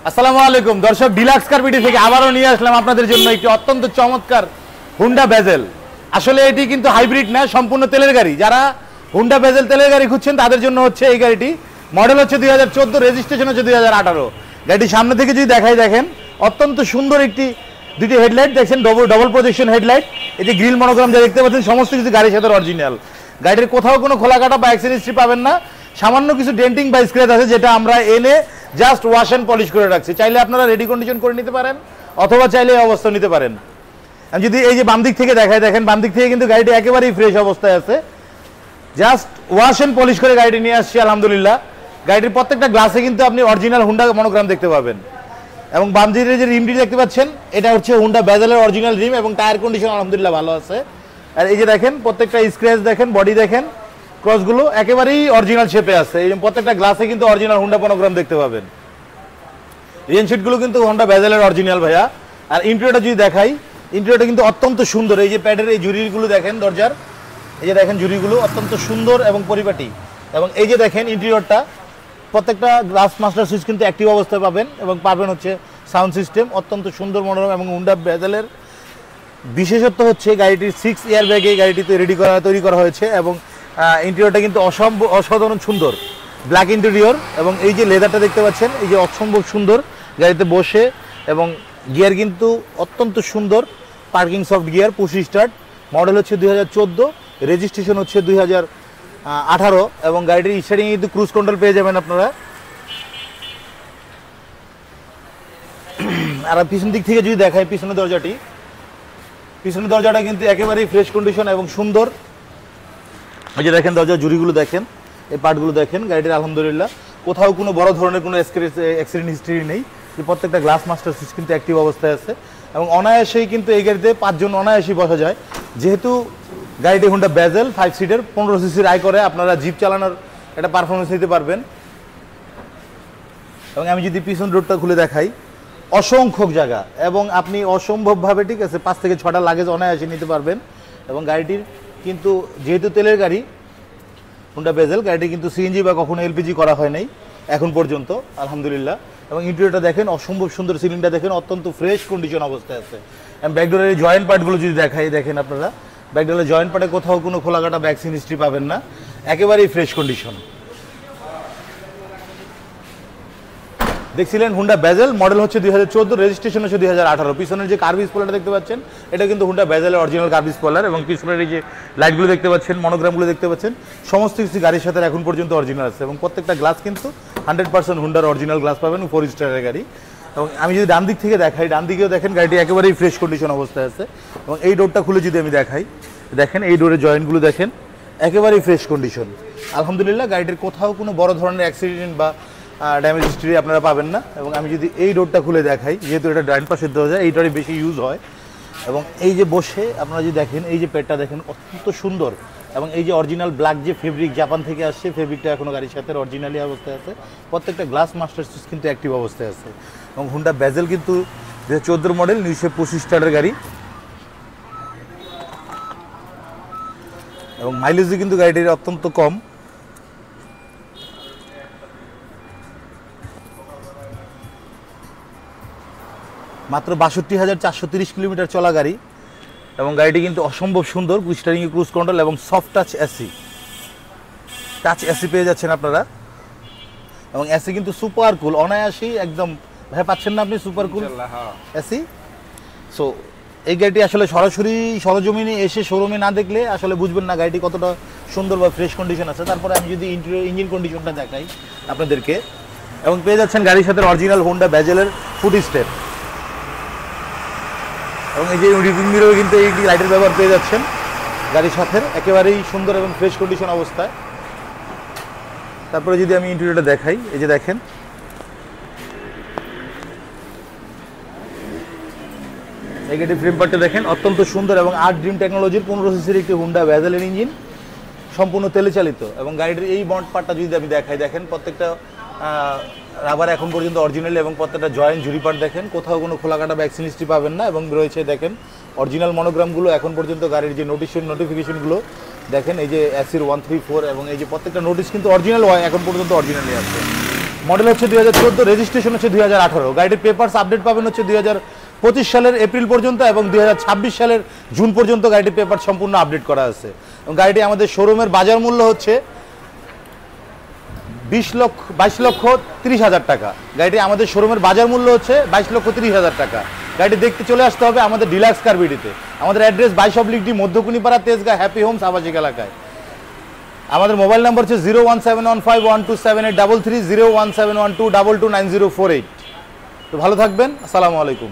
আসসালামু আলাইকুম দর্শক, ডিলাক্স কার বিডি থেকে আবারও নিয়ে আসলাম আপনাদের জন্য একটি অত্যন্ত চমৎকার হুন্ডা বেজেল। আসলে এটি কিন্তু হাইব্রিড না, সম্পূর্ণ তেলের গাড়ি। যারা হুন্ডা বেজেল তেলের গাড়ি খুঁজছেন তাদের জন্য হচ্ছে এই গাড়িটি। মডেল হচ্ছে 2014, রেজিস্ট্রেশন হচ্ছে 2018। গাড়িটি সামনে থেকে যদি দেখাই, দেখেন অত্যন্ত সুন্দর দুটি হেডলাইট দেখছেন, ডবল প্রজেকশন হেডলাইট। এই যে গ্রিল মনোগ্রাম যা দেখতে পাচ্ছেন সমস্ত কিছু গাড়ির সাথে অরিজিনাল। গাড়ির কোথাও কোনো খোলা কাটা বা অ্যাক্সিডেন্ট হিস্ট্রি পাবেন না। সামান্য কিছু ডেন্টিং বা স্ক্র্যাচ আছে, যেটা আমরা এনে জাস্ট ওয়াশ অ্যান্ড পলিশ করে রাখছি। চাইলে আপনারা রেডি কন্ডিশন করে নিতে পারেন, অথবা চাইলে এই অবস্থা নিতে পারেন। আমি যদি এই যে বাম দিক থেকে দেখাই, দেখেন বাম দিক থেকে কিন্তু গাড়িটি একেবারেই ফ্রেশ অবস্থায় আছে। জাস্ট ওয়াশ অ্যান্ড পলিশ করে গাড়িটি নিয়ে আসছি আলহামদুলিল্লাহ। গাড়িটির প্রত্যেকটা গ্লাসে কিন্তু আপনি অরিজিনাল হুন্ডা মনোগ্রাম দেখতে পাবেন। এবং বাম দিকে যে রিমটি দেখতে পাচ্ছেন, এটা হচ্ছে হুন্ডা বেজেলের অরিজিনাল রিম, এবং টায়ার কন্ডিশন আলহামদুলিল্লাহ ভালো আছে। আর এই যে দেখেন প্রত্যেকটা স্ক্র্যাচ দেখেন, বডি দেখেন, ক্রসগুলো একেবারেই অরিজিনাল শেপে আছে। এই প্রত্যেকটা গ্লাসে কিন্তু অরিজিনাল হুন্ডা মনোগ্রাম দেখতে পাবেন। রিয়েনশিটগুলো কিন্তু হুন্ডা বেজেলের অরিজিনাল ভাইয়া। আর ইন্টেরিয়রটা যদি দেখাই, ইন্টেরিয়রটা কিন্তু অত্যন্ত সুন্দর। এই যে প্যাডের এই জুরিগুলো দেখেন, দরজার এই যে দেখেন জুরিগুলো অত্যন্ত সুন্দর এবং পরিপাটি। এবং এই যে দেখেন ইন্টেরিয়রটা, প্রত্যেকটা গ্লাস মাস্টার সুইচ কিন্তু অ্যাক্টিভ অবস্থায় পাবেন, এবং পাবেন হচ্ছে সাউন্ড সিস্টেম অত্যন্ত সুন্দর মনোরম। এবং হুন্ডা বেজেলের বিশেষত্ব হচ্ছে গাড়িটির 6 এয়ার ব্যাগে গাড়িটিতে তৈরি করা হয়েছে। এবং ইন্টেরিয়রটা কিন্তু অসাধারণ সুন্দর, ব্ল্যাক ইন্টেরিয়র। এবং এই যে লেদারটা দেখতে পাচ্ছেন, এই যে অসম্ভব সুন্দর গাড়িতে বসে। এবং গিয়ার কিন্তু অত্যন্ত সুন্দর, parking soft gear, push start. Model হচ্ছে 2014, রেজিস্ট্রেশন হচ্ছে 2018। এবং গাড়িটির স্টার্টিং কিন্তু ক্রুজ কন্ট্রোল পেয়ে যাবেন আপনারা। আর পিছন দিক থেকে যদি দেখায়, পিছনের দরজাটা কিন্তু একেবারেই ফ্রেশ কন্ডিশন এবং সুন্দর। এই যে দেখেন দরজার জুড়িগুলো দেখেন, এই পার্টগুলো দেখেন। গাড়িটির আলহামদুলিল্লাহ কোথাও কোনো বড় ধরনের কোনো অ্যাক্সিডেন্ট হিস্ট্রি নেই। প্রত্যেকটা গ্লাস মাস্টার সুইচ কিন্তু অ্যাক্টিভ অবস্থায় আছে। এবং অনায়াসেই কিন্তু এই গাড়িতে 5 জন অনায়াসেই বসা যায়। যেহেতু গাড়িটি হুন্ডা বেজেল 5 সিটের, 15 সিসির আয় করে, আপনারা জিপ চালানোর একটা পারফরমেন্স নিতে পারবেন। এবং আমি যদি পিছন রোডটা খুলে দেখাই, অসংখ্য জায়গা, এবং আপনি অসম্ভবভাবে ঠিক আছে 5 থেকে 6টা লাগেজ অনায়াসে নিতে পারবেন। এবং গাড়িটির কিন্তু যেহেতু তেলের গাড়ি হুন্ডা বেজেল, গাড়িটি কিন্তু সিএনজি বা কখনো এলপিজি করা হয় নাই এখন পর্যন্ত আলহামদুলিল্লাহ। এবং ইন্টেরিয়রটা দেখেন অসম্ভব সুন্দর, সিলিংটা দেখেন অত্যন্ত ফ্রেশ কন্ডিশন অবস্থায় আছে। এবং ব্যাকডোরের জয়েন্ট পার্টগুলো যদি দেখাই, দেখেন আপনারা ব্যাকডোরের জয়েন্ট পার্টে কোথাও কোনো খোলাকাটা ভ্যাকসিন হিস্ট্রি পাবেন না, একেবারেই ফ্রেশ কন্ডিশন। দেখছিলেন হুন্ডা বেজেল, মডেল হচ্ছে 2014, রেজিস্ট্রেশন হচ্ছে 2018। পিছনের যে কার্ভ স্পয়লারটা দেখতে পাচ্ছেন, এটা কিন্তু হুন্ডা বেজেলের অরিজিনাল কার্ভ স্পয়লার। এবং পিছনের এই যে লাইটগুলো দেখতে পাচ্ছেন, মনোগ্রামগুলো দেখতে পাচ্ছেন, সমস্ত কিছু গাড়ির সাথে এখন পর্যন্ত অরিজিনাল আছে। এবং প্রত্যেকটা গ্লাস কিন্তু 100% হুন্ডার অরিজিনাল গ্লাস পাবেন, 4 স্টারের গাড়ি। এবং আমি যদি ডান দিক থেকে দেখাই, ডান দিকেও দেখেন গাড়িটি একেবারেই ফ্রেশ কন্ডিশন অবস্থায় আছে। এবং এই ডোরটা খুলে যদি আমি দেখাই, দেখেন এই ডোরের জয়েন্টগুলো দেখেন একেবারেই ফ্রেশ কন্ডিশন আলহামদুলিল্লাহ। গাড়িটির কোথাও কোনো বড় ধরনের অ্যাক্সিডেন্ট বা ড্যামেজ হিস্ট্রি আপনারা পাবেন না। এবং আমি যদি এই ডোরটা খুলে দেখাই, যেহেতু এটা ডাইন পাশের দরজা, এইটারই বেশি ইউজ হয়। এবং এই যে বসে আপনারা যদি দেখেন, এই যে পেটটা দেখেন অত্যন্ত সুন্দর। এবং এই যে অরিজিনাল ব্ল্যাক যে ফেব্রিক জাপান থেকে আসছে, ফেব্রিকটা এখনও গাড়ির সাথে অরিজিনালি অবস্থায় আছে। প্রত্যেকটা গ্লাস মাস্টার সুইচ কিন্তু অ্যাক্টিভ অবস্থায় আছে। এবং হুন্ডা বেজেল কিন্তু 2014 মডেল, 925 স্টারের গাড়ি। এবং মাইলেজও কিন্তু গাড়িটির অত্যন্ত কম। মাত্র 62,430 কিলোমিটার চলা গাড়ি। এবং গাড়িটি কিন্তু অসম্ভব সুন্দর, স্টিয়ারিংয়ে ক্রুজ কন্ট্রোল এবং সফট টাচ এসি পেয়ে যাচ্ছেন আপনারা। এবং এসি কিন্তু সুপার কুল, অনায়াসেই একদম ভাই পাচ্ছেন না আপনি সুপার কুল এসি। সো এই গাড়িটি আসলে সরাসরি সরজমিনে এসে শোরুমে না দেখলে আসলে বুঝবেন না গাড়িটি কতটা সুন্দর বা ফ্রেশ কন্ডিশন আছে। তারপরে আমি যদি ইঞ্জিন কন্ডিশনটা দেখাই আপনাদেরকে, এবং পেয়ে যাচ্ছেন গাড়ির সাথে অরিজিনাল হুন্ডা বেজেলের ফুট স্টেপ। এবং এই যে রিভিং মিরর কিন্তু এই লাইটের ব্যবহার পেয়ে যাচ্ছেন গাড়ির সাথে, একেবারেই সুন্দর এবং ফ্রেশ কন্ডিশন অবস্থায়। তারপরে যদি আমি ইন্টেরিয়রটা দেখাই, এই যে দেখেন এই গাড়ির ফ্রেম পার্টটা দেখেন অত্যন্ত সুন্দর। এবং 8 ড্রিম টেকনোলজির 15 সিসির একটি হুন্ডা বেজেলের ইঞ্জিন, সম্পূর্ণ তেলে চালিত। এবং গাড়িটির এই বন্ড পার্টটা যদি আমি দেখাই, দেখেন প্রত্যেকটা রাবার এখন পর্যন্ত অরিজিনাল। এবং প্রত্যেকটা জয়েন্ট জুরি পার্ট দেখেন, কোথাও কোনো খোলাকাটা ভ্যাকসিন হিস্ট্রি পাবেন না। এবং রয়েছে দেখেন অরিজিনাল মনোগ্রামগুলো, এখন পর্যন্ত গাড়ির যে নোটিফিকেশনগুলো দেখেন, এই যে SR 134। এবং এই যে প্রত্যেকটা নোটিশ কিন্তু অরিজিনাল হয়, এখন পর্যন্ত অরিজিনালি আছে। মডেল হচ্ছে 2014, রেজিস্ট্রেশন হচ্ছে 2018। গাড়িটির পেপারস আপডেট পাবেন হচ্ছে 2025 সালের এপ্রিল পর্যন্ত এবং 2026 সালের জুন পর্যন্ত গাড়িটির পেপার সম্পূর্ণ আপডেট করা আছে। এবং গাড়িটি আমাদের শোরুমের বাজার মূল্য হচ্ছে 22,30,000 টাকা। গাড়িটি আমাদের শোরুমের বাজার মূল্য হচ্ছে 22,30,000 টাকা। গাড়িটি দেখতে চলে আসতে হবে আমাদের ডিলাক্স কার বিডিতে। আমাদের address 22/D, Madhyakunipara, Tejgaon, happy Holmes আবাসিক এলাকায়। আমাদের মোবাইল নাম্বার হচ্ছে 01715127833, 01712229048। তো ভালো থাকবেন, আসসালামু আলাইকুম।